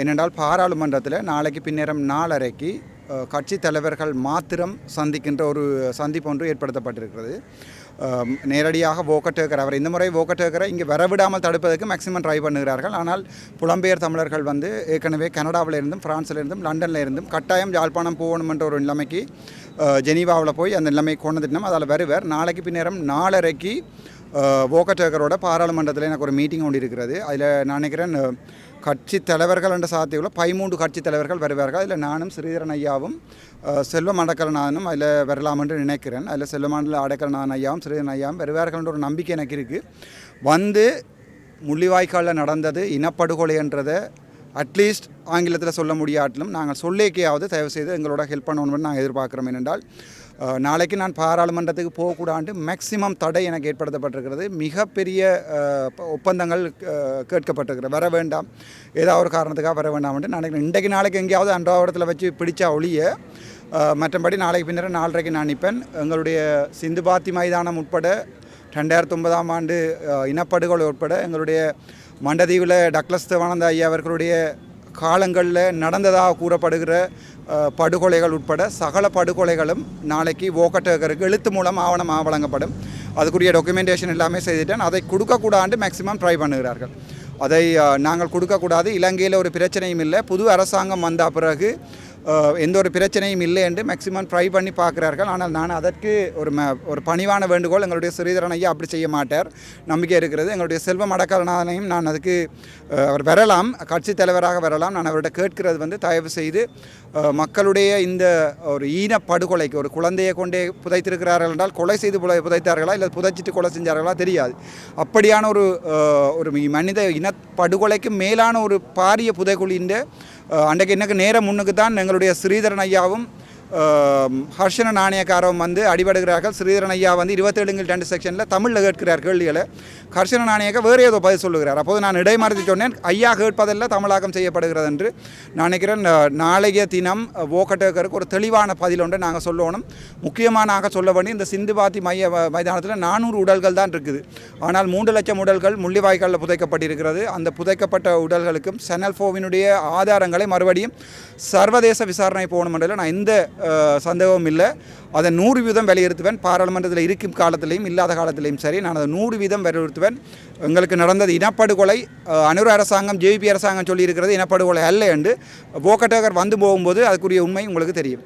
ஏனென்றால் பாராளுமன்றத்தில் நாளைக்கு பின்னேரம் 4:30க்கு கட்சி தலைவர்கள் மாத்திரம் சந்திக்கின்ற ஒரு சந்திப்பு ஒன்று ஏற்படுத்தப்பட்டிருக்கிறது. நேரடியாக வோக்கட்டேக்கர் அவர் இந்த முறை வோக்கட்டேக்கரை இங்கே வரவிடாமல் தடுப்பதற்கு மேக்சிமம் ட்ரை பண்ணுகிறார்கள். ஆனால் புலம்பெயர் தமிழர்கள் ஏற்கனவே கனடாவிலிருந்தும் பிரான்சிலிருந்தும் லண்டனில் கட்டாயம் யாழ்ப்பாணம் போகணும் என்ற ஒரு நிலைமைக்கு ஜெனீவாவில் போய் அந்த நிலைமை கொண்டுட்டோம். அதில் வருவர் நாளைக்கு பின்னேரம் 4:30க்கு வோக்கட்டேக்கரோட பாராளுமன்றத்தில் எனக்கு ஒரு மீட்டிங் ஒன்று இருக்கிறது. அதில் நான் நினைக்கிறேன் கட்சி தலைவர்கள் என்ற சாத்தியத்தில் 13 கட்சி தலைவர்கள் வருவார்கள். அதில் நானும் ஸ்ரீதரன் ஐயாவும் செல்வம் அடக்கலநாதனும் அதில் வரலாம் என்று நினைக்கிறேன். அதில் செல்வமண்டல அடக்கலநாதன் ஐயாவும் ஸ்ரீதரன் ஐயாவும் வருவார்கள் என்ற ஒரு நம்பிக்கை எனக்கு இருக்குது. முள்ளிவாய்க்காலில் நடந்தது இனப்படுகொலை என்றதை அட்லீஸ்ட் ஆங்கிலத்தில் சொல்ல முடியாட்டிலும் நாங்கள் சொல்லிக்கையாவது தயவுசெய்து எங்களோட ஹெல்ப் பண்ணணும்னு நாங்கள் எதிர்பார்க்குறோம். ஏனென்றால் நாளைக்கு நான் பாராளுமன்றத்துக்கு போகக்கூடாது மேக்சிமம் தடை எனக்கு ஏற்படுத்தப்பட்டிருக்கிறது. மிகப்பெரிய ஒப்பந்தங்கள் கேட்கப்பட்டிருக்கிறது. வர வேண்டாம், ஏதாவது ஒரு காரணத்துக்காக வர வேண்டாம் என்று நினைக்கிறேன். நாளைக்கு எங்கேயாவது அன்றாவரத்தில் வச்சு பிடிச்சா ஒழிய மற்றபடி நாளைக்கு பின்னர் 4:30க்கு நான் நிற்பேன். எங்களுடைய சிந்து பாத்தி மைதானம் உட்பட 2009ஆம் ஆண்டு இனப்படுகொலை உட்பட எங்களுடைய மண்டதீவில் டக்ளஸ் தேவானந்த ஐயா அவர்களுடைய காலங்களில் நடந்ததாக கூறப்படுகிற படுகொலைகள் உட்பட சகல படுகொலைகளும் நாளைக்கு வோக்கட்டேக்கருக்கு எழுத்து மூலம் ஆவணமாக வழங்கப்படும். அதுக்குரிய டாக்குமெண்டேஷன் எல்லாமே செய்துட்டேன். அதை கொடுக்கக்கூடாது மேக்சிமம் ட்ரை பண்ணுகிறார்கள். அதை நாங்கள் கொடுக்கக்கூடாது. இலங்கையில் ஒரு பிரச்சனையும் இல்லை, புது அரசாங்கம் வந்த பிறகு எந்த ஒரு பிரச்சனையும் இல்லை என்று மேக்சிமம் ட்ரை பண்ணி பார்க்குறார்கள். ஆனால் நான் அதற்கு ஒரு பணிவான வேண்டுகோள், எங்களுடைய ஸ்ரீதரன் ஐயா அப்படி செய்ய மாட்டார், நம்பிக்கை இருக்கிறது. எங்களுடைய செல்வம் அடக்கலநாதனையும் நான் அதுக்கு அவர் வரலாம், கட்சி தலைவராக வரலாம். நான் அவர்கிட்ட கேட்கிறது தயவு செய்து மக்களுடைய இந்த ஒரு ஈனப்படுகொலைக்கு ஒரு குழந்தையை கொண்டே புதைத்திருக்கிறார்கள் என்றால் கொலை செய்து புதைத்தார்களா இல்லை புதைச்சிட்டு கொலை செஞ்சார்களா தெரியாது. அப்படியான ஒரு மனித இனப்படுகொலைக்கு மேலான ஒரு பாரிய புதைக்குழின்ற அன்றைக்கு எனக்கு நேரம் முன்னுக்கு தான் எங்களுடைய ஸ்ரீதரன் ஐயாவும் ஹர்ஷன நாணயக்காரவும் அடிபடுகிறார்கள். ஸ்ரீதரன் ஐயா 27/2 செக்ஷனில் தமிழில் கேட்கிறார் கேள்விகளை. ஹர்ஷன நாணயக்க வேறு ஏதோ பதில் சொல்லுகிறார். அப்போது நான் இடைமறுத்து சொன்னேன், ஐயா கேட்பதெல்லாம் தமிழாக்கம் செய்யப்படுகிறது என்று. நான் நினைக்கிறேன் நாளைய தினம் வோக்கட்டேக்கருக்கு ஒரு தெளிவான பதில் ஒன்று நாங்கள் சொல்லணும். முக்கியமாக சொல்ல வேண்டிய இந்த சிந்து பாத்தி மைதானத்தில் 400 உடல்கள் தான் இருக்குது. ஆனால் 3 லட்சம் உடல்கள் முள்ளிவாய்க்காலில் புதைக்கப்பட்டிருக்கிறது. அந்த புதைக்கப்பட்ட உடல்களுக்கும் சேனல் 4வினுடைய ஆதாரங்களை மறுபடியும் சர்வதேச விசாரணை போகணும் என்றதில் நான் எந்த சந்தேகமும் இல்லை. அதை 100% வலியுறுத்துவேன். பாராளுமன்றத்தில் இருக்கும் காலத்திலையும் இல்லாத காலத்திலையும் சரி, நான் அதை 100% வலியுறுத்துவேன். எங்களுக்கு நடந்தது இனப்படுகொலை. அனுர அரசாங்கம் ஜேபி அரசாங்கம் சொல்லியிருக்கிறது இனப்படுகொலை அல்ல என்று. வோக்கட்டேக்கர் போகும்போது அதுக்குரிய உண்மை உங்களுக்கு தெரியும்.